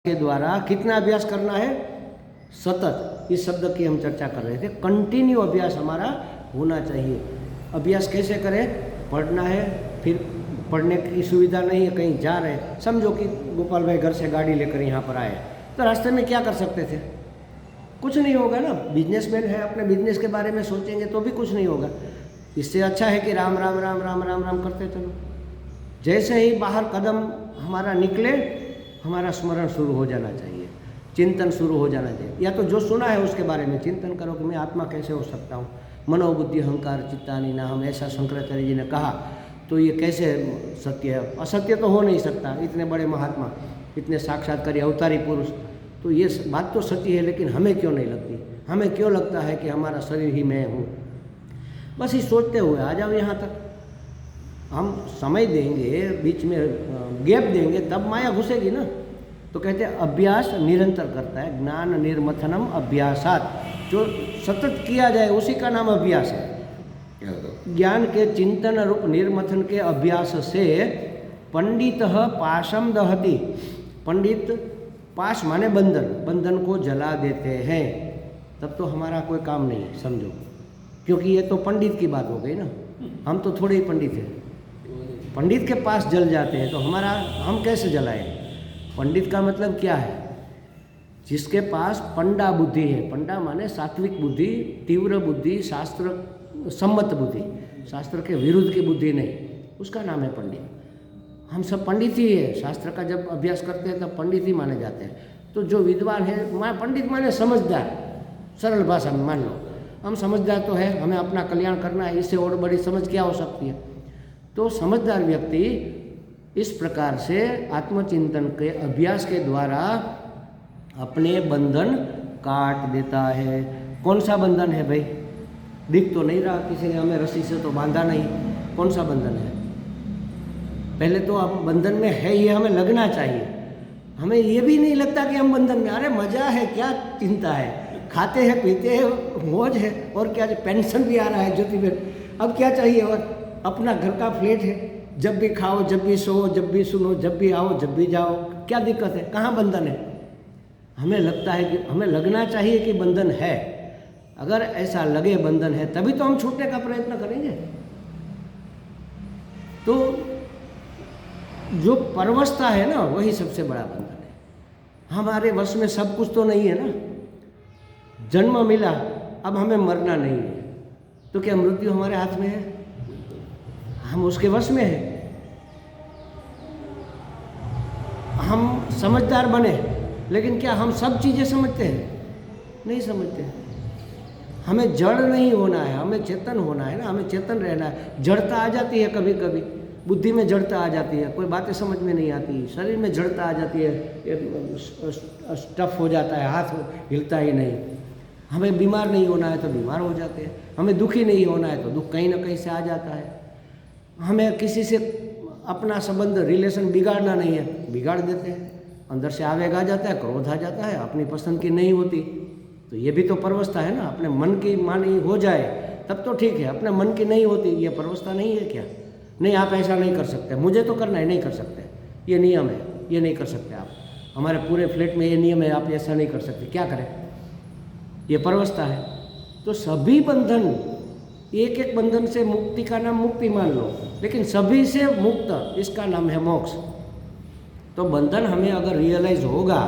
के द्वारा कितना अभ्यास करना है? सतत। इस शब्द की हम चर्चा कर रहे थे। कंटिन्यू अभ्यास हमारा होना चाहिए। अभ्यास कैसे करें? पढ़ना है, फिर पढ़ने की सुविधा नहीं है, कहीं जा रहे हैं, समझो कि गोपाल भाई घर से गाड़ी लेकर यहाँ पर आए, तो रास्ते में क्या कर सकते थे? कुछ नहीं होगा ना। बिजनेसमैन है, अपने बिजनेस के बारे में सोचेंगे तो भी कुछ नहीं होगा। इससे अच्छा है कि राम राम राम राम राम राम करते चलो। जैसे ही बाहर कदम हमारा निकले, हमारा स्मरण शुरू हो जाना चाहिए, चिंतन शुरू हो जाना चाहिए। या तो जो सुना है उसके बारे में चिंतन करो कि मैं आत्मा कैसे हो सकता हूँ। मनोबुद्धि अहंकार चित्तानि नाहम, ऐसा शंकराचार्य जी ने कहा। तो ये कैसे सत्य है? असत्य तो हो नहीं सकता। इतने बड़े महात्मा, इतने साक्षात्कारी अवतारी पुरुष, तो ये बात तो सच्ची है, लेकिन हमें क्यों नहीं लगती? हमें क्यों लगता है कि हमारा शरीर ही मैं हूँ? बस ये सोचते हुए आ जाओ यहाँ तक। हम समय देंगे, बीच में गैप देंगे, तब माया घुसेगी ना। तो कहते हैं अभ्यास निरंतर करता है। ज्ञान निर्मथनम अभ्यासात, जो सतत किया जाए उसी का नाम अभ्यास है। ज्ञान के चिंतन रूप निर्मथन के अभ्यास से पंडित पाशम दहति, पंडित पाश माने बंधन, बंधन को जला देते हैं। तब तो हमारा कोई काम नहीं है, समझो, क्योंकि ये तो पंडित की बात हो गई ना। हम तो थोड़े ही पंडित हैं। पंडित के पास जल जाते हैं तो हमारा हम कैसे जलाएं? पंडित का मतलब क्या है? जिसके पास पंडा बुद्धि है। पंडा माने सात्विक बुद्धि, तीव्र बुद्धि, शास्त्र सम्मत बुद्धि, शास्त्र के विरुद्ध की बुद्धि नहीं, उसका नाम है पंडित। हम सब पंडित ही है। शास्त्र का जब अभ्यास करते हैं तब पंडित ही माने जाते हैं। तो जो विद्वान है, पंडित माने समझदार, सरल भाषा में मान लो हम समझदार तो है, हमें अपना कल्याण करना है, इससे और बड़ी समझ क्या हो सकती है? तो समझदार व्यक्ति इस प्रकार से आत्मचिंतन के अभ्यास के द्वारा अपने बंधन काट देता है। कौन सा बंधन है भाई? दिख तो नहीं रहा, किसी ने हमें रस्सी से तो बांधा नहीं। कौन सा बंधन है? पहले तो हम बंधन में है, ये हमें लगना चाहिए। हमें ये भी नहीं लगता कि हम बंधन में। अरे मजा है, क्या चिंता है? खाते हैं, पीते हैं, मौज है, और क्या? पेंशन भी आ रहा है ज्योति में, अब क्या चाहिए? और अपना घर का फ्लैट है, जब भी खाओ, जब भी सो, जब भी सुनो, जब भी आओ, जब भी जाओ, क्या दिक्कत है? कहाँ बंधन है? हमें लगता है कि हमें लगना चाहिए कि बंधन है। अगर ऐसा लगे बंधन है, तभी तो हम छूटने का प्रयत्न करेंगे। तो जो परवस्था है ना, वही सबसे बड़ा बंधन है। हमारे वश में सब कुछ तो नहीं है ना। जन्म मिला, अब हमें मरना नहीं है, तो क्या मृत्यु हमारे हाथ में है? हम उसके वश में हैं। हम समझदार बने, लेकिन क्या हम सब चीज़ें समझते हैं? नहीं समझते। हमें जड़ नहीं होना है, हमें चेतन होना है ना। हमें चेतन रहना है। जड़ता आ जाती है कभी कभी, बुद्धि में जड़ता आ जाती है, कोई बातें समझ में नहीं आती, शरीर में जड़ता आ जाती है, स्टफ हो जाता है, हाथ हिलता ही नहीं। हमें बीमार नहीं होना है तो बीमार हो जाते हैं। हमें दुखी नहीं होना है तो दुख कहीं ना कहीं से आ जाता है। हमें किसी से अपना संबंध, रिलेशन बिगाड़ना नहीं है, बिगाड़ देते हैं। अंदर से आवेग आ जाता है, क्रोध आ जाता है, अपनी पसंद की नहीं होती, तो ये भी तो परवस्था है ना। अपने मन की मानी हो जाए तब तो ठीक है, अपने मन की नहीं होती, ये परवस्था नहीं है क्या? नहीं, आप ऐसा नहीं कर सकते, मुझे तो करना है, नहीं कर सकते, ये नियम है, ये नहीं कर सकते आप, हमारे पूरे फ्लैट में ये नियम है, आप ऐसा नहीं कर सकते, क्या करें? ये परवस्था है। तो सभी बंधन, एक एक बंधन से मुक्ति का नाम मुक्ति मान लो, लेकिन सभी से मुक्त इसका नाम है मोक्ष। तो बंधन हमें अगर रियलाइज होगा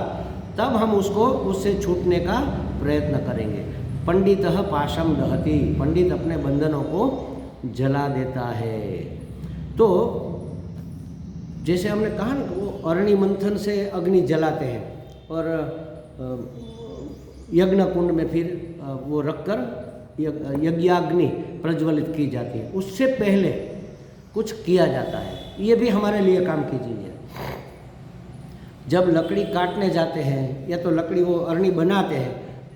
तब हम उससे छूटने का प्रयत्न करेंगे। पंडित पाशम दहति, पंडित अपने बंधनों को जला देता है। तो जैसे हमने कहा ना, वो अरणि मंथन से अग्नि जलाते हैं, और यज्ञ कुंड में फिर वो रखकर यज्ञाग्नि प्रज्वलित की जाती है। उससे पहले कुछ किया जाता है। ये भी हमारे लिए काम की चीज़ है। जब लकड़ी काटने जाते हैं या तो लकड़ी वो अरणी बनाते हैं,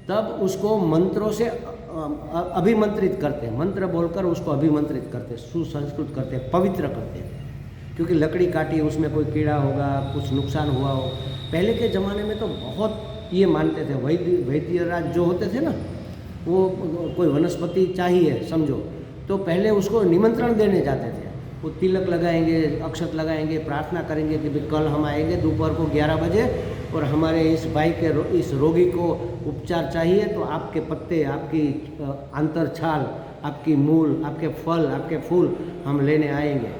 तब उसको मंत्रों से अभिमंत्रित करते हैं। मंत्र बोलकर उसको अभिमंत्रित करते हैं, सुसंस्कृत करते हैं, पवित्र करते हैं। क्योंकि लकड़ी काटी, उसमें कोई कीड़ा होगा, कुछ नुकसान हुआ हो। पहले के ज़माने में तो बहुत ये मानते थे। वैद्यराज जो होते थे ना, वो कोई वनस्पति चाहिए समझो, तो पहले उसको निमंत्रण देने जाते थे। वो तिलक लगाएंगे, अक्षत लगाएंगे, प्रार्थना करेंगे कि भाई कल हम आएंगे दोपहर को 11 बजे और हमारे इस भाई के इस रोगी को उपचार चाहिए, तो आपके पत्ते, आपकी आंतर छाल, आपकी मूल, आपके फल, आपके फूल हम लेने आएंगे,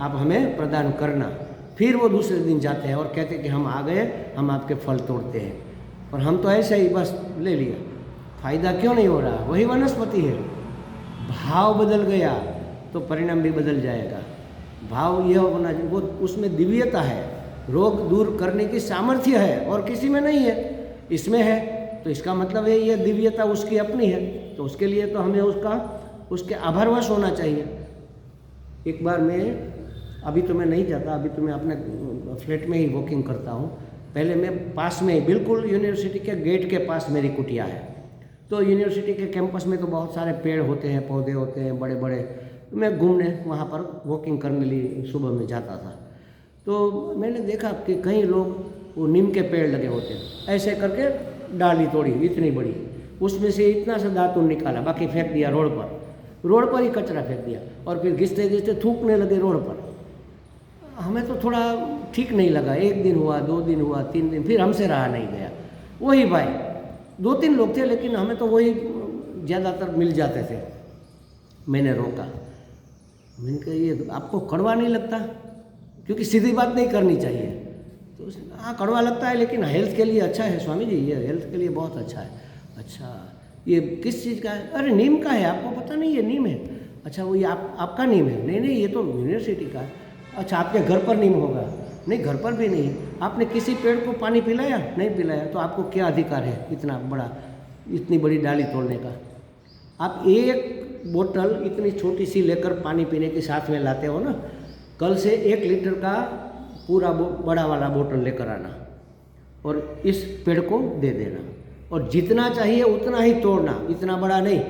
आप हमें प्रदान करना। फिर वो दूसरे दिन जाते हैं और कहते हैं कि हम आ गए, हम आपके फल तोड़ते हैं। और हम तो ऐसे ही बस ले लिया, फ़ायदा क्यों नहीं हो रहा? वही वनस्पति है, भाव बदल गया तो परिणाम भी बदल जाएगा। भाव यह होना चाहिए, वो उसमें दिव्यता है, रोग दूर करने की सामर्थ्य है और किसी में नहीं है, इसमें है। तो इसका मतलब है ये दिव्यता उसकी अपनी है, तो उसके लिए तो हमें उसके आभारवश होना चाहिए। एक बार अभी तो मैं नहीं जाता, अभी तो मैं अपने फ्लैट में ही वॉकिंग करता हूँ। पहले मैं पास में ही, बिल्कुल यूनिवर्सिटी के गेट के पास मेरी कुटिया है। तो यूनिवर्सिटी के कैंपस में तो बहुत सारे पेड़ होते हैं, पौधे होते हैं बड़े बड़े। तो मैं घूमने वहाँ पर वॉकिंग करने लिए सुबह में जाता था। तो मैंने देखा कि कई लोग वो नीम के पेड़ लगे होते हैं, ऐसे करके डाली तोड़ी इतनी बड़ी, उसमें से इतना सा दातुन निकाला, बाकी फेंक दिया रोड पर ही कचरा फेंक दिया, और फिर घिसते घिसते थूकने लगे रोड पर। हमें तो थोड़ा ठीक नहीं लगा। 1 दिन हुआ, 2 दिन हुआ, 3 दिन, फिर हमसे रहा नहीं गया। वही भाई, 2-3 लोग थे, लेकिन हमें तो वही ज़्यादातर मिल जाते थे। मैंने रोका, मैंने कहा ये आपको कड़वा नहीं लगता? क्योंकि सीधी बात नहीं करनी चाहिए। तो उसने हाँ कड़वा लगता है, लेकिन हेल्थ के लिए अच्छा है स्वामी जी, ये हेल्थ के लिए बहुत अच्छा है। अच्छा, ये किस चीज़ का है? अरे नीम का है, आपको पता नहीं? ये नीम है। अच्छा, वो ये आपका नीम है? नहीं, ये तो यूनिवर्सिटी का है। अच्छा, आपके घर पर नीम होगा? नहीं, घर पर भी नहीं। आपने किसी पेड़ को पानी पिलाया? नहीं पिलाया। तो आपको क्या अधिकार है इतनी बड़ी डाली तोड़ने का? आप एक बोतल इतनी छोटी सी लेकर पानी पीने के साथ में लाते हो ना, कल से 1 लीटर का पूरा बड़ा वाला बोतल लेकर आना और इस पेड़ को दे देना, और जितना चाहिए उतना ही तोड़ना, इतना बड़ा नहीं,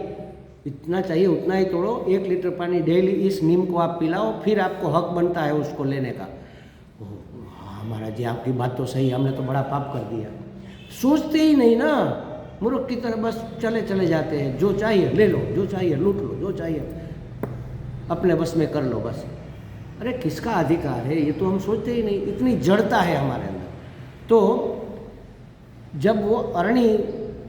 इतना चाहिए उतना ही तोड़ो। 1 लीटर पानी डेली इस नीम को आप पिलाओ, फिर आपको हक बनता है उसको लेने का। हाँ महाराज जी, आपकी बात तो सही, हमने तो बड़ा पाप कर दिया। सोचते ही नहीं ना, मूर्ख की तरह बस चले जाते हैं। जो चाहिए ले लो, जो चाहिए लूट लो, जो चाहिए अपने बस में कर लो बस। अरे किसका अधिकार है, ये तो हम सोचते ही नहीं। इतनी जड़ता है हमारे अंदर। तो जब वो अरणी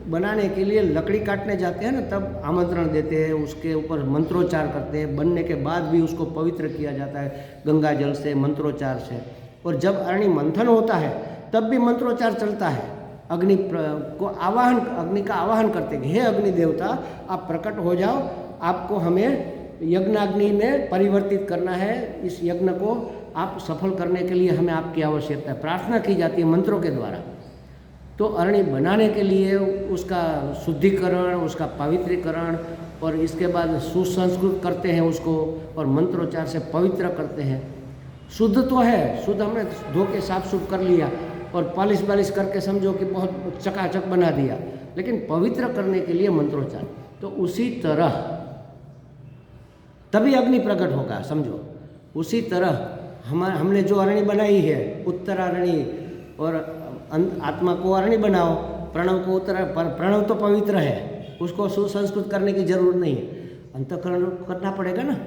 बनाने के लिए लकड़ी काटने जाते हैं ना, तब आमंत्रण देते हैं, उसके ऊपर मंत्रोच्चार करते हैं। बनने के बाद भी उसको पवित्र किया जाता है गंगा जल से, मंत्रोच्चार से। और जब अरणी मंथन होता है तब भी मंत्रोच्चार चलता है। अग्नि का आवाहन करते हैं, हे अग्नि देवता आप प्रकट हो जाओ, आपको हमें यज्ञाग्नि में परिवर्तित करना है। इस यज्ञ को आप सफल करने के लिए हमें आपकी आवश्यकता है। प्रार्थना की जाती है मंत्रों के द्वारा। तो अरणी बनाने के लिए उसका शुद्धिकरण, उसका पवित्रीकरण, और इसके बाद सुसंस्कृत करते हैं उसको, और मंत्रोच्चार से पवित्र करते हैं। शुद्ध तो है, शुद्ध हमने धो के साफ सुफ कर लिया और पालिश करके समझो कि बहुत चकाचक बना दिया, लेकिन पवित्र करने के लिए मंत्रोच्चार। तो उसी तरह तभी अग्नि प्रकट होगा, समझो। उसी तरह हमने जो अरणी बनाई है, उत्तरारणी, और आत्मा को अरणी बनाओ, प्रणव को प्रणव तो पवित्र है, उसको सुसंस्कृत करने की जरूरत नहीं है, अंतःकरण करना पड़ेगा ना।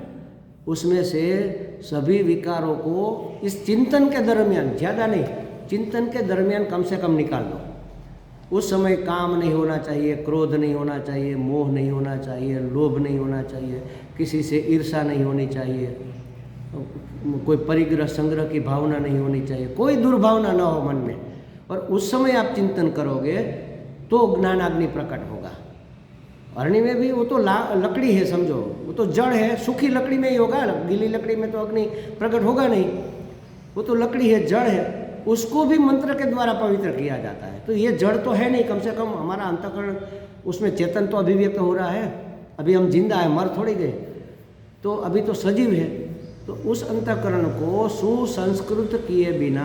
उसमें से सभी विकारों को इस चिंतन के दरमियान, ज़्यादा नहीं, चिंतन के दरमियान कम से कम निकाल दो। उस समय काम नहीं होना चाहिए, क्रोध नहीं होना चाहिए, मोह नहीं होना चाहिए, लोभ नहीं होना चाहिए, किसी से ईर्षा नहीं होनी चाहिए, कोई परिग्रह संग्रह की भावना नहीं होनी चाहिए, कोई दुर्भावना न हो मन में। और उस समय आप चिंतन करोगे तो ज्ञानाग्नि प्रकट होगा। अरणी में भी वो तो लकड़ी है, समझो, वो तो जड़ है, सूखी लकड़ी में ही होगा, गीली लकड़ी में तो अग्नि प्रकट होगा नहीं। वो तो लकड़ी है, जड़ है, उसको भी मंत्र के द्वारा पवित्र किया जाता है। तो ये जड़ तो है नहीं, कम से कम हमारा अंतःकरण, उसमें चेतन तो अभिव्यक्त हो रहा है। अभी हम जिंदा है, मर थोड़ी गए, तो अभी तो सजीव है। तो उस अंतःकरण को सुसंस्कृत किए बिना,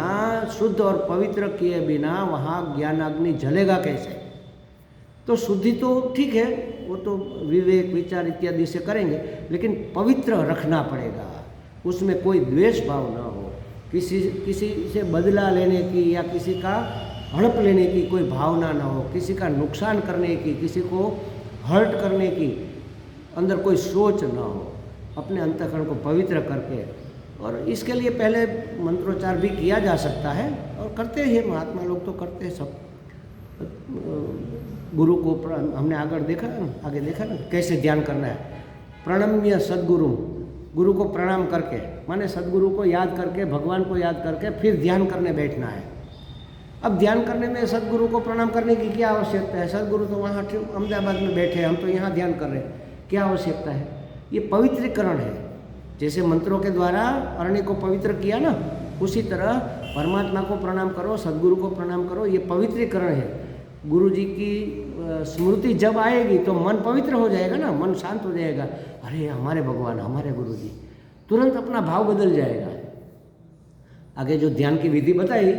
शुद्ध और पवित्र किए बिना वहाँ ज्ञानाग्नि जलेगा कैसे? तो शुद्धि तो ठीक है, वो तो विवेक विचार इत्यादि से करेंगे, लेकिन पवित्र रखना पड़ेगा। उसमें कोई द्वेष भाव न हो, किसी से बदला लेने की या किसी का हड़प लेने की कोई भावना न हो, किसी का नुकसान करने की, किसी को हर्ट करने की अंदर कोई सोच न हो। अपने अंतःकरण को पवित्र करके और इसके लिए पहले मंत्रोच्चार भी किया जा सकता है और करते हैं महात्मा लोग, तो करते हैं सब। गुरु को हमने आगे देखा ना कैसे ध्यान करना है। प्रणम्य सद्गुरु, गुरु को प्रणाम करके, माने सद्गुरु को याद करके, भगवान को याद करके फिर ध्यान करने बैठना है। अब ध्यान करने में सद्गुरु को प्रणाम करने की क्या आवश्यकता है? सद्गुरु तो वहाँ अहमदाबाद में बैठे हैं, हम तो यहाँ ध्यान कर रहे हैं, क्या आवश्यकता है? ये पवित्रीकरण है। जैसे मंत्रों के द्वारा अरण्य को पवित्र किया ना, उसी तरह परमात्मा को प्रणाम करो, सद्गुरु को प्रणाम करो, ये पवित्रीकरण है। गुरु जी की स्मृति जब आएगी तो मन पवित्र हो जाएगा ना, मन शांत हो जाएगा। अरे हमारे भगवान, हमारे गुरु जी, तुरंत अपना भाव बदल जाएगा। आगे जो ध्यान की विधि बताई,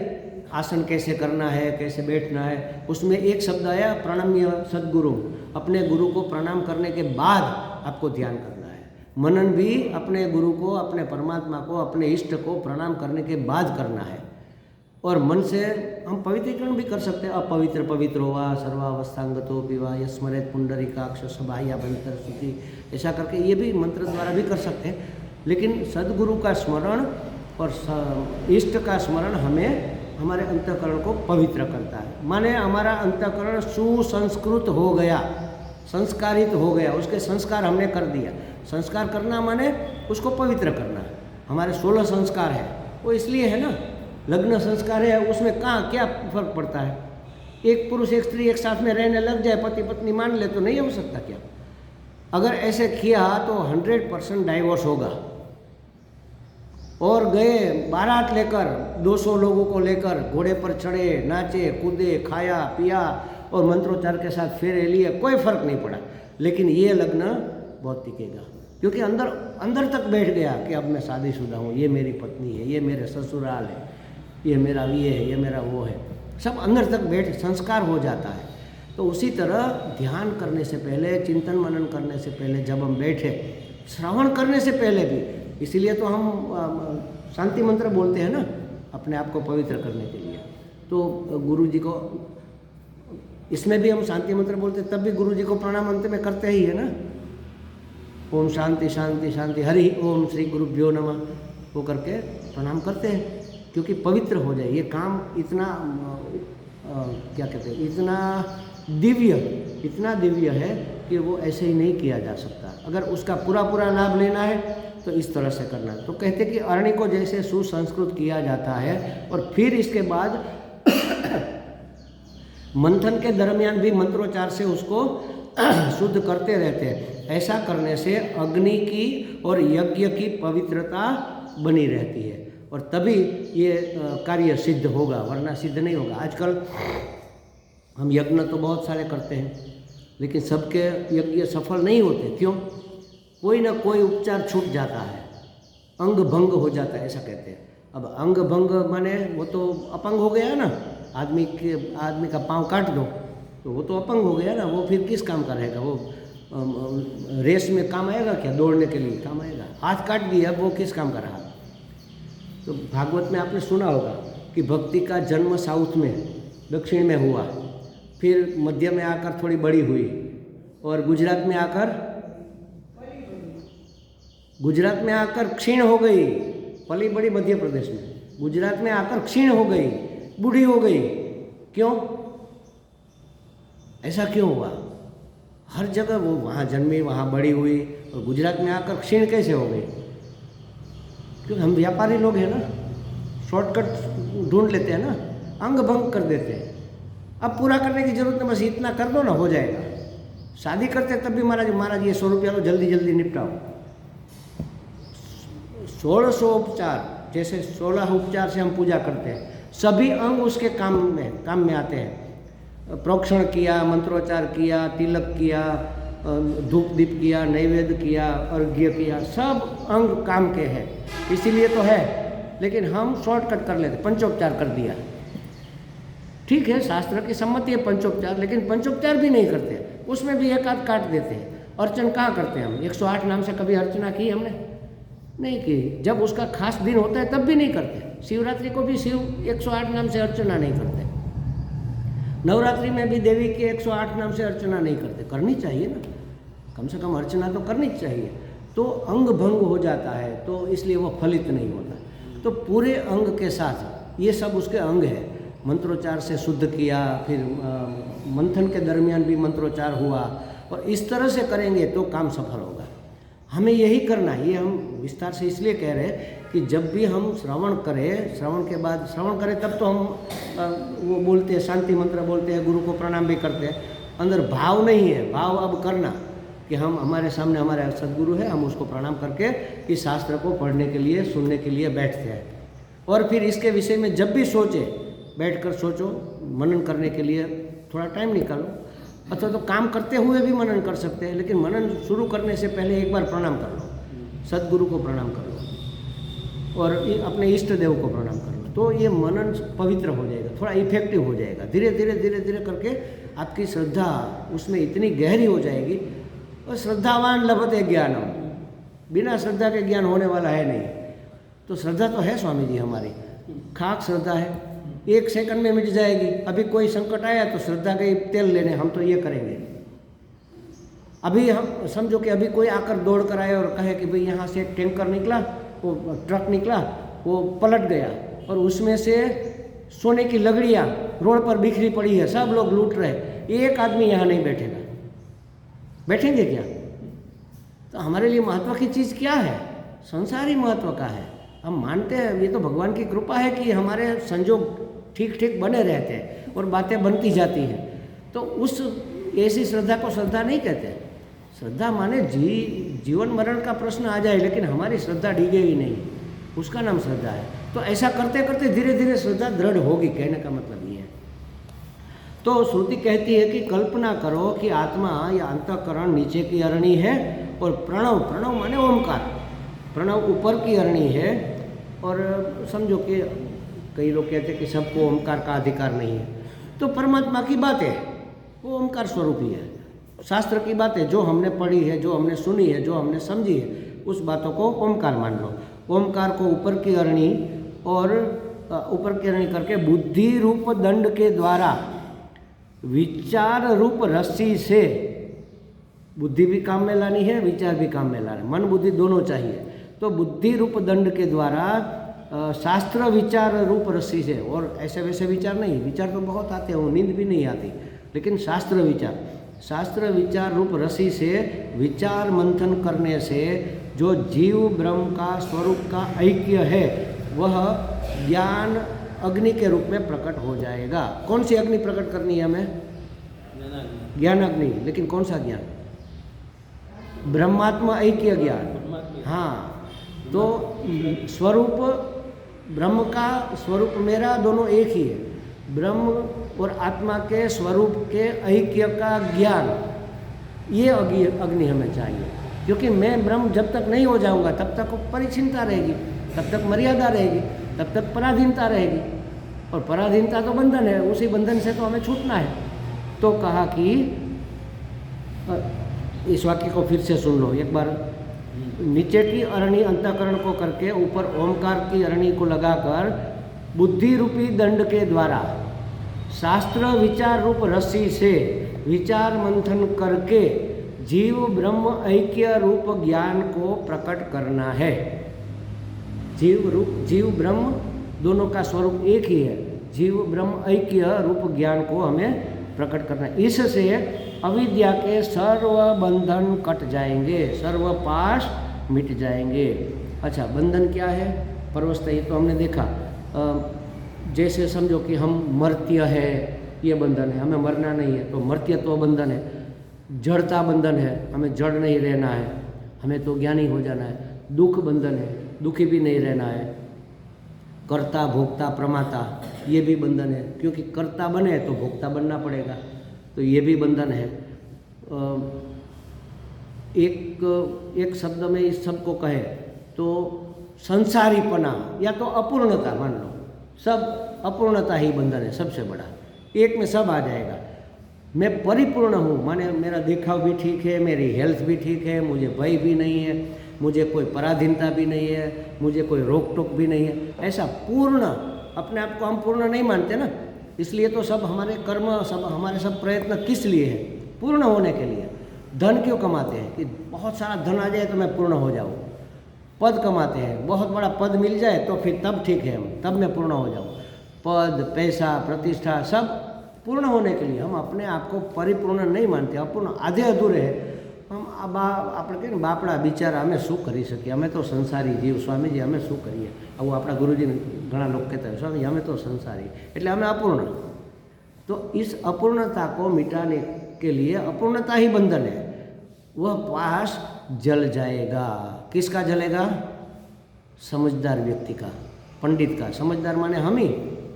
आसन कैसे करना है, कैसे बैठना है, उसमें एक शब्द आया प्रणम्य सद्गुरु। अपने गुरु को प्रणाम करने के बाद आपको ध्यान करना है। मनन भी अपने गुरु को, अपने परमात्मा को, अपने इष्ट को प्रणाम करने के बाद करना है। और मन से हम पवित्रीकरण भी कर सकते हैं। अपवित्र पवित्रो वा सर्वावस्थांगतो पिवा यस्मरेत पुंडरीकाक्ष सभाया भवितर स्तुति, ऐसा करके ये भी मंत्र द्वारा भी कर सकते हैं। लेकिन सद्गुरु का स्मरण और इष्ट का स्मरण हमें हमारे अंतःकरण को पवित्र करता है। माने हमारा अंतःकरण सुसंस्कृत हो गया, संस्कारित हो गया, उसके संस्कार हमने कर दिया। संस्कार करना माने उसको पवित्र करना। हमारे 16 संस्कार है, वो इसलिए है ना, लग्न संस्कार है, उसमें कहाँ क्या फर्क पड़ता है? एक पुरुष एक स्त्री एक साथ में रहने लग जाए, पति पत्नी मान ले, तो नहीं हो सकता क्या? अगर ऐसे किया तो 100% डाइवोर्स होगा। और गए बारात लेकर, 200 लोगों को लेकर घोड़े पर चढ़े, नाचे कूदे, खाया पिया और मंत्रोच्चार के साथ फेरे लिए, कोई फर्क नहीं पड़ा। लेकिन ये लग्न बहुत टिकेगा, क्योंकि अंदर अंदर तक बैठ गया कि अब मैं शादीशुदा हूँ, ये मेरी पत्नी है, ये मेरे ससुराल है, ये मेरा ये है, ये मेरा वो है, सब अंदर तक बैठ संस्कार हो जाता है। तो उसी तरह ध्यान करने से पहले, चिंतन मनन करने से पहले, जब हम बैठे, श्रवण करने से पहले भी, इसीलिए तो हम शांति मंत्र बोलते हैं ना, अपने आप को पवित्र करने के लिए। तो गुरु जी को, इसमें भी हम शांति मंत्र बोलते हैं, तब भी गुरु जी को प्रणाम अंत में करते ही है ना। ओम शांति शांति शांति हरि ओम श्री गुरुभ्यो नमः, वो करके प्रणाम करते हैं, क्योंकि पवित्र हो जाए। ये काम इतना क्या कहते हैं, इतना दिव्य है कि वो ऐसे ही नहीं किया जा सकता। अगर उसका पूरा लाभ लेना है तो इस तरह से करना है। तो कहते कि अरण्य को जैसे सुसंस्कृत किया जाता है और फिर इसके बाद मंथन के दरमियान भी मंत्रोच्चार से उसको शुद्ध करते रहते हैं। ऐसा करने से अग्नि की और यज्ञ की पवित्रता बनी रहती है और तभी ये कार्य सिद्ध होगा, वरना सिद्ध नहीं होगा। आजकल हम यज्ञ तो बहुत सारे करते हैं, लेकिन सबके यज्ञ सफल नहीं होते। क्यों? कोई ना कोई उपचार छूट जाता है, अंग भंग हो जाता है, ऐसा कहते हैं। अब अंग भंग माने वो तो अपंग हो गया ना, आदमी का पाँव काट दो तो वो तो अपंग हो गया ना, वो फिर किस काम का रहेगा? वो रेस में काम आएगा क्या? दौड़ने के लिए काम आएगा? हाथ काट दिया, अब वो किस काम का रहा? तो भागवत में आपने सुना होगा कि भक्ति का जन्म साउथ में, दक्षिण में हुआ, फिर मध्य में आकर थोड़ी बड़ी हुई और गुजरात में आकर क्षीण हो गई। पली बड़ी मध्य प्रदेश में, गुजरात में आकर क्षीण हो गई, बूढ़ी हो गई। क्यों? ऐसा क्यों हुआ? हर जगह वो वहाँ जन्मी, वहाँ बड़ी हुई और गुजरात में आकर क्षीण कैसे हो गई? क्योंकि हम व्यापारी लोग हैं ना, शॉर्टकट ढूंढ लेते हैं ना, अंग भंग कर देते हैं। अब पूरा करने की जरूरत नहीं, बस इतना कर दो ना, हो जाएगा। शादी करते तब भी महाराज ये 100 रुपया लो, जल्दी निपटाओ। 1600 उपचार, जैसे 16 उपचार से हम पूजा करते हैं, सभी अंग उसके काम में आते हैं। प्रोक्षण किया, मंत्रोच्चार किया, तिलक किया, धूप दीप किया, नैवेद्य किया, अर्घ्य किया, सब अंग काम के हैं, इसीलिए तो है। लेकिन हम शॉर्टकट कर लेते, पंचोपचार कर दिया। ठीक है, शास्त्र की सम्मति है पंचोपचार, लेकिन पंचोपचार भी नहीं करते, उसमें भी एक आध काट देते हैं। अर्चन कहाँ करते हैं हम? 108 नाम से कभी अर्चना की हमने? नहीं की। जब उसका खास दिन होता है तब भी नहीं करते। शिवरात्रि को भी शिव 108 नाम से अर्चना नहीं करते। नवरात्रि में भी देवी के 108 नाम से अर्चना नहीं करते। करनी चाहिए ना, कम से कम अर्चना तो करनी चाहिए। तो अंग भंग हो जाता है, तो इसलिए वो फलित नहीं होता। तो पूरे अंग के साथ ये सब उसके अंग है। मंत्रोच्चार से शुद्ध किया, फिर मंथन के दरमियान भी मंत्रोच्चार हुआ, और इस तरह से करेंगे तो काम सफल होगा। हमें यही करना है। ये हम विस्तार से इसलिए कह रहे हैं कि जब भी हम श्रवण करें, श्रवण के बाद श्रवण करें तब तो हम वो बोलते हैं, शांति मंत्र बोलते हैं, गुरु को प्रणाम भी करते हैं, अंदर भाव नहीं है। भाव अब करना कि हम हमारे सामने हमारे सदगुरु है, हम उसको प्रणाम करके इस शास्त्र को पढ़ने के लिए, सुनने के लिए बैठते हैं। और फिर इसके विषय में जब भी सोचे, बैठकर सोचो, मनन करने के लिए थोड़ा टाइम निकालो, अथवा तो काम करते हुए भी मनन कर सकते हैं, लेकिन मनन शुरू करने से पहले एक बार प्रणाम कर लो, सदगुरु को प्रणाम कर लो और अपने इष्ट देव को प्रणाम कर लो, तो ये मनन पवित्र हो जाएगा, थोड़ा इफेक्टिव हो जाएगा। धीरे धीरे करके आपकी श्रद्धा उसमें इतनी गहरी हो जाएगी। और श्रद्धावान लभते ज्ञानम, बिना श्रद्धा के ज्ञान होने वाला है नहीं। तो श्रद्धा तो है स्वामी जी हमारी, खाक श्रद्धा है, 1 सेकंड में मिट जाएगी। अभी कोई संकट आया तो श्रद्धा के तेल लेने हम तो ये करेंगे। अभी हम समझो कि अभी कोई आकर दौड़ कर आए और कहे कि भाई यहाँ से एक टैंकर निकला, वो ट्रक निकला, वो पलट गया और उसमें से सोने की लकड़ियाँ रोड पर बिखरी पड़ी है, सब लोग लूट रहे, एक आदमी यहाँ नहीं बैठेगा, बैठेंगे क्या? तो हमारे लिए महत्व की चीज़ क्या है? संसारी महत्व का है। हम मानते हैं ये तो भगवान की कृपा है कि हमारे संजोग ठीक ठीक बने रहते हैं और बातें बनती जाती हैं। तो उस ऐसी श्रद्धा को श्रद्धा नहीं कहते। श्रद्धा माने जीवन मरण का प्रश्न आ जाए लेकिन हमारी श्रद्धा डिगे ही नहीं, उसका नाम श्रद्धा है। तो ऐसा करते करते धीरे धीरे श्रद्धा दृढ़ होगी, कहने का मतलब ये है। तो श्रुति कहती है कि कल्पना करो कि आत्मा या अंतःकरण नीचे की अरणी है और प्रणव, प्रणव माने ओमकार, प्रणव ऊपर की अरणी है। और समझो कि कई लोग कहते हैं कि सबको ओमकार का अधिकार नहीं है, तो परमात्मा की बात है, वो ओमकार स्वरूप ही है। शास्त्र की बातें जो हमने पढ़ी है, जो हमने सुनी है, जो हमने समझी है, उस बातों को ओमकार मान लो। ओमकार को ऊपर की अरणी और ऊपर की अरणी करके बुद्धि रूप दंड के द्वारा विचार रूप रस्सी से, बुद्धि भी काम में लानी है, विचार भी काम में लाना है, मन बुद्धि दोनों चाहिए। तो बुद्धि रूप दंड के द्वारा शास्त्र विचार रूप रस्सी से, और ऐसे वैसे विचार नहीं, विचार तो बहुत आते हैं, वो नींद भी नहीं आती, लेकिन शास्त्र विचार रूप रस्सी से विचार मंथन करने से जो जीव ब्रह्म का स्वरूप का ऐक्य है वह ज्ञान अग्नि के रूप में प्रकट हो जाएगा। कौन सी अग्नि प्रकट करनी है हमें? ज्ञान अग्नि। लेकिन कौन सा ज्ञान? ब्रह्मात्मा ऐक्य ज्ञान। हाँ, तो स्वरूप ब्रह्म का, स्वरूप मेरा, दोनों एक ही है। ब्रह्म और आत्मा के स्वरूप के ऐक्य का ज्ञान, ये अग्नि हमें चाहिए। क्योंकि मैं ब्रह्म जब तक नहीं हो जाऊंगा तब तक परिचिनता रहेगी, तब तक मर्यादा रहेगी, तब तक पराधीनता रहेगी, और पराधीनता तो बंधन है, उसी बंधन से तो हमें छूटना है। तो कहा कि इस वाक्य को फिर से सुन लो एक बार। नीचे की अरणी अंतःकरण को करके ऊपर ओमकार की अरणी को लगाकर बुद्धि रूपी दंड के द्वारा शास्त्र विचार रूप रस्सी से विचार मंथन करके जीव ब्रह्म ऐक्य रूप ज्ञान को प्रकट करना है। जीव ब्रह्म दोनों का स्वरूप एक ही है। जीव ब्रह्म ऐक्य रूप ज्ञान को हमें प्रकट करना है। इससे अविद्या के सर्व बंधन कट जाएंगे, सर्व पाश मिट जाएंगे। अच्छा, बंधन क्या है? परवस्तः ये तो हमने देखा, जैसे समझो कि हम मर्त्य है, ये बंधन है, हमें मरना नहीं है, तो मर्त्य तो बंधन है। जड़ता बंधन है, हमें जड़ नहीं रहना है, हमें तो ज्ञानी हो जाना है। दुख बंधन है, दुखी भी नहीं रहना है। कर्ता भोक्ता प्रमाता, ये भी बंधन है, क्योंकि कर्ता बने तो भोक्ता बनना पड़ेगा, तो ये भी बंधन है। एक शब्द में इस सब को कहे तो संसारीपना या तो अपूर्णता मान लो, सब अपूर्णता ही बंधन है सबसे बड़ा। एक में सब आ जाएगा। मैं परिपूर्ण हूँ, माने मेरा दिखाव भी ठीक है, मेरी हेल्थ भी ठीक है, मुझे भय भी नहीं है, मुझे कोई पराधीनता भी नहीं है, मुझे कोई रोक टोक भी नहीं है। ऐसा पूर्ण, अपने आप को हम पूर्ण नहीं मानते ना, इसलिए तो सब हमारे कर्म, सब हमारे सब प्रयत्न किस लिए है? पूर्ण होने के लिए। धन क्यों कमाते हैं? कि बहुत सारा धन आ जाए तो मैं पूर्ण हो जाऊँ। पद कमाते हैं, बहुत बड़ा पद मिल जाए तो फिर तब ठीक है, तब मैं पूर्ण हो जाऊँ। पद, पैसा, प्रतिष्ठा सब पूर्ण होने के लिए हम अपने आप को परिपूर्ण नहीं मानते, अपूर्ण, आधे अधूरे है। हम આપણે કહીએ ને બાપડા બિચારા અમે શું કરી શકીએ, અમે તો સંસારી જીવ, સ્વામીજી અમે શું કરીએ, આવું આપણા ગુરુજી ઘણા લોકો કહેતા હોય, સ્વામી અમે તો સંસારી, એટલે અમે અપૂર્ણ। तो इस अपूर्णता को मिटाने के लिए, अपूर्णता ही बंधन है, वह पास जल जाएगा। किसका जलेगा? समझदार व्यक्ति का, पंडित का। समझदार माने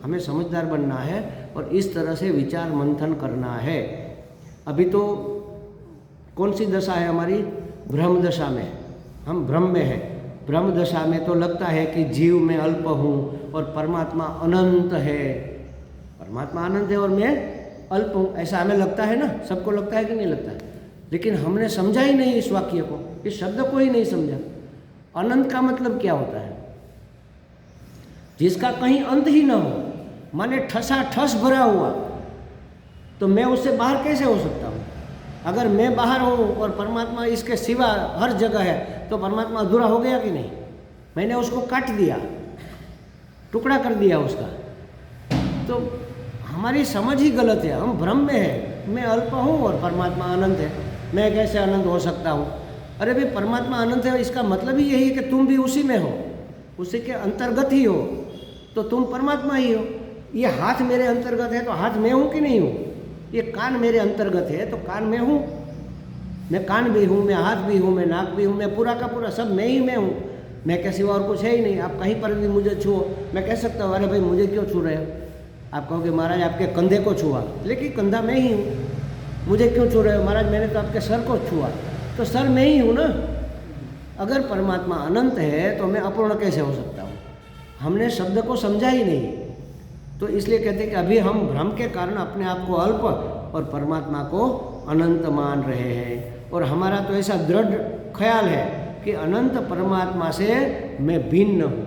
हमें समझदार बनना है और इस तरह से विचार मंथन करना है। अभी तो कौन सी दशा है हमारी? ब्रह्म दशा में, हम ब्रह्म में है। ब्रह्म दशा में तो लगता है कि जीव में अल्प हूँ और परमात्मा अनंत है, परमात्मा अनंत है और मैं अल्प हूँ, ऐसा हमें लगता है ना, सबको लगता है कि नहीं लगता है? लेकिन हमने समझा ही नहीं इस वाक्य को, इस शब्द को ही नहीं समझा। अनंत का मतलब क्या होता है? जिसका कहीं अंत ही ना हो, माने ठसा ठस भरा हुआ, तो मैं उससे बाहर कैसे हो सकता हूँ? अगर मैं बाहर हूँ और परमात्मा इसके सिवा हर जगह है, तो परमात्मा अधूरा हो गया कि नहीं? मैंने उसको काट दिया, टुकड़ा कर दिया उसका, तो हमारी समझ ही गलत है। हम भ्रम में है, मैं अल्प हूँ और परमात्मा अनंत है, मैं कैसे अनंत हो सकता हूँ? अरे भाई, परमात्मा अनंत है, इसका मतलब ही यही है कि तुम भी उसी में हो, उसी के अंतर्गत ही हो, तो तुम परमात्मा ही हो। ये हाथ मेरे अंतर्गत है तो हाथ मैं हूँ कि नहीं हूँ? ये कान मेरे अंतर्गत है तो कान में हूँ, मैं कान भी हूँ, मैं हाथ भी हूँ, मैं नाक भी हूँ, मैं पूरा का पूरा सब मैं ही मैं हूँ, मैं के सिवा और कुछ है ही नहीं। आप कहीं पर भी मुझे छुओ, मैं कह सकता हूँ अरे भाई मुझे क्यों छू रहे हो? आप कहोगे महाराज आपके कंधे को छुआ, लेकिन कंधा मैं ही हूँ, मुझे क्यों छू रहे हो? महाराज मैंने तो आपके सर को छुआ, तो सर मैं ही हूँ ना। अगर परमात्मा अनंत है तो मैं अपूर्ण कैसे हो सकता हूँ? हमने शब्द को समझा ही नहीं, तो इसलिए कहते हैं कि अभी हम भ्रम के कारण अपने आप को अल्प और परमात्मा को अनंत मान रहे हैं। और हमारा तो ऐसा दृढ़ ख्याल है कि अनंत परमात्मा से मैं भिन्न हूँ।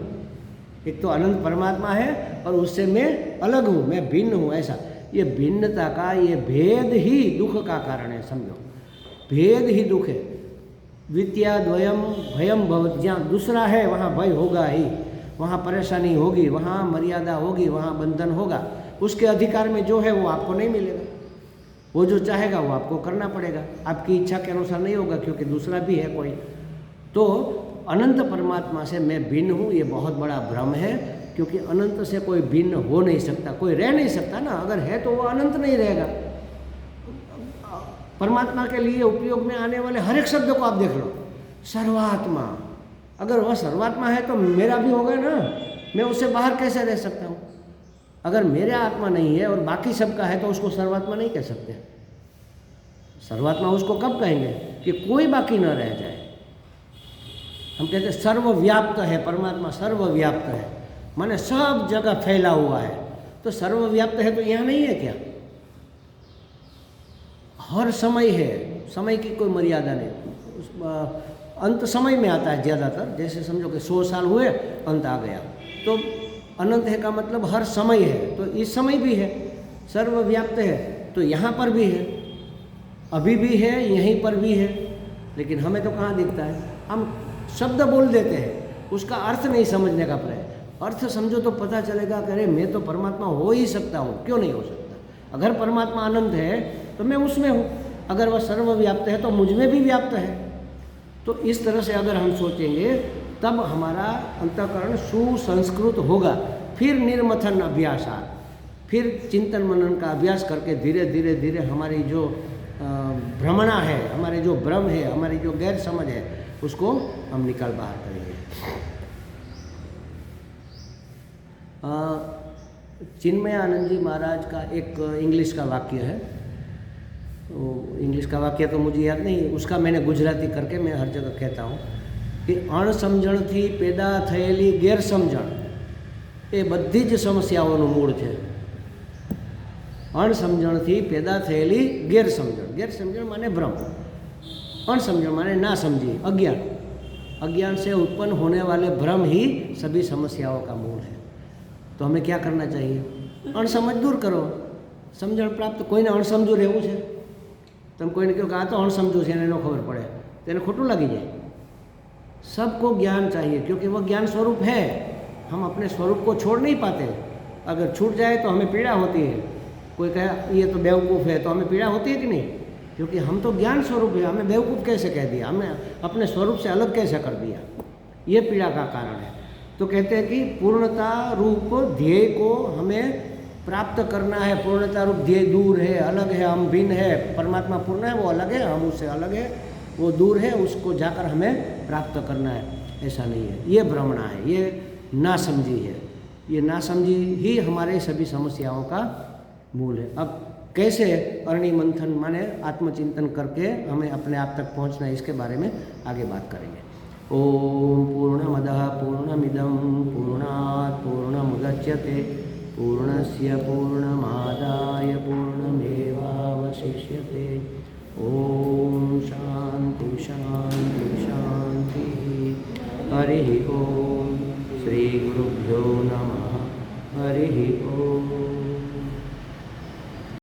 एक तो अनंत परमात्मा है और उससे मैं अलग हूँ, मैं भिन्न हूँ, ऐसा। ये भिन्नता का ये भेद ही दुख का कारण है, समझो, भेद ही दुख है। विद्या द्वयम भयम भवत, जहाँ दूसरा है वहाँ भय होगा ही, वहाँ परेशानी होगी, वहाँ मर्यादा होगी, वहाँ बंधन होगा। उसके अधिकार में जो है वो आपको नहीं मिलेगा, वो जो चाहेगा वो आपको करना पड़ेगा, आपकी इच्छा के अनुसार नहीं होगा, क्योंकि दूसरा भी है कोई। तो अनंत परमात्मा से मैं भिन्न हूँ, ये बहुत बड़ा भ्रम है, क्योंकि अनंत से कोई भिन्न हो नहीं सकता, कोई रह नहीं सकता ना। अगर है तो वो अनंत नहीं रहेगा। परमात्मा के लिए उपयोग में आने वाले हर एक शब्द को आप देख लो, सर्वात्मा, अगर वह सर्वात्मा है तो मेरा भी होगा ना, मैं उससे बाहर कैसे रह सकता हूँ? अगर मेरा आत्मा नहीं है और बाकी सबका है तो उसको सर्वात्मा नहीं कह सकते। सर्वात्मा उसको कब कहेंगे? कि कोई बाकी न रह जाए। हम कहते हैं सर्वव्याप्त है परमात्मा, सर्वव्याप्त है माने सब जगह फैला हुआ है। तो सर्वव्याप्त है तो यहाँ नहीं है क्या? हर समय है, समय की कोई मर्यादा नहीं। अंत समय में आता है ज़्यादातर, जैसे समझो कि 100 साल हुए अंत आ गया, तो अनंत है का मतलब हर समय है। तो इस समय भी है, सर्वव्याप्त है तो यहाँ पर भी है, अभी भी है, यहीं पर भी है, लेकिन हमें तो कहाँ दिखता है? हम शब्द बोल देते हैं, उसका अर्थ नहीं समझने का प्रयास। अर्थ समझो तो पता चलेगा कि अरे मैं तो परमात्मा हो ही सकता हूँ, क्यों नहीं हो सकता? अगर परमात्मा अनंत है तो मैं उसमें हूँ, अगर वह सर्वव्याप्त है तो मुझ में भी व्याप्त है। तो इस तरह से अगर हम सोचेंगे तब हमारा अंतःकरण सुसंस्कृत होगा। फिर निर्मथन अभ्यासात, फिर चिंतन मनन का अभ्यास करके धीरे धीरे धीरे हमारी जो भ्रमणा है, हमारे जो भ्रम है, हमारी जो गैर समझ है, उसको हम निकाल बाहर करेंगे। चिन्मयानंद जी महाराज का एक इंग्लिश का वाक्य है, तो इंग्लिश का वाक्य तो मुझे याद नहीं, उसका मैंने गुजराती करके मैं हर जगह कहता हूँ कि अणसमझणथी पैदा थयेली गैरसमझण એ બધી જ સમસ્યાઓનું મૂળ છે। અણસમજણથી पैदा થયેલી ગેરસમજણ, ગેરસમજણ माने भ्रम, अणसमझण माने ना समझी, अज्ञान। अज्ञान से उत्पन्न होने वाले भ्रम ही सभी समस्याओं का मूल है। तो हमें क्या करना चाहिए? अणसमझ दूर करो, समझण प्राप्त। कोई ने अणसमझू રહેવું છે? તમે કોઈને કહો કે આ તો અણસમજુ છે એને ન ખબર પડે તો એને ખોટું લાગી જાય। सबको ज्ञान चाहिए क्योंकि वह ज्ञान स्वरूप है। हम अपने स्वरूप को छोड़ नहीं पाते। अगर छूट जाए तो हमें पीड़ा होती है। कोई कहे ये तो बेवकूफ़ है तो हमें पीड़ा होती है कि नहीं? क्योंकि हम तो ज्ञान स्वरूप है। हमें बेवकूफ़ कैसे कह दिया, हमें अपने स्वरूप से अलग कैसे कर दिया, ये पीड़ा का कारण है। तो कहते हैं कि पूर्णता रूप ध्येय को हमें प्राप्त करना है। पूर्णता रूप ध्येय दूर है, अलग है, हम भिन्न है। परमात्मा पूर्ण है, वो अलग है, हम उससे अलग है, वो दूर है, उसको जाकर हमें प्राप्त करना है, ऐसा नहीं है। ये भ्रमणा है, ये नासमझी है। ये नासमझी ही हमारे सभी समस्याओं का मूल है। अब कैसे अरणि मंथन माने आत्मचिंतन करके हमें अपने आप तक पहुंचना है, इसके बारे में आगे बात करेंगे। ओम पूर्णमदः पूर्णमिदं पूर्णात् पूर्णमुदच्यते पूर्णस्य पूर्णमादाय पूर्णमेवावशिष्यते। ओम शांति शांति शांति। हरि ओम। श्री गुरुभ्यो नमः। हरि ओम।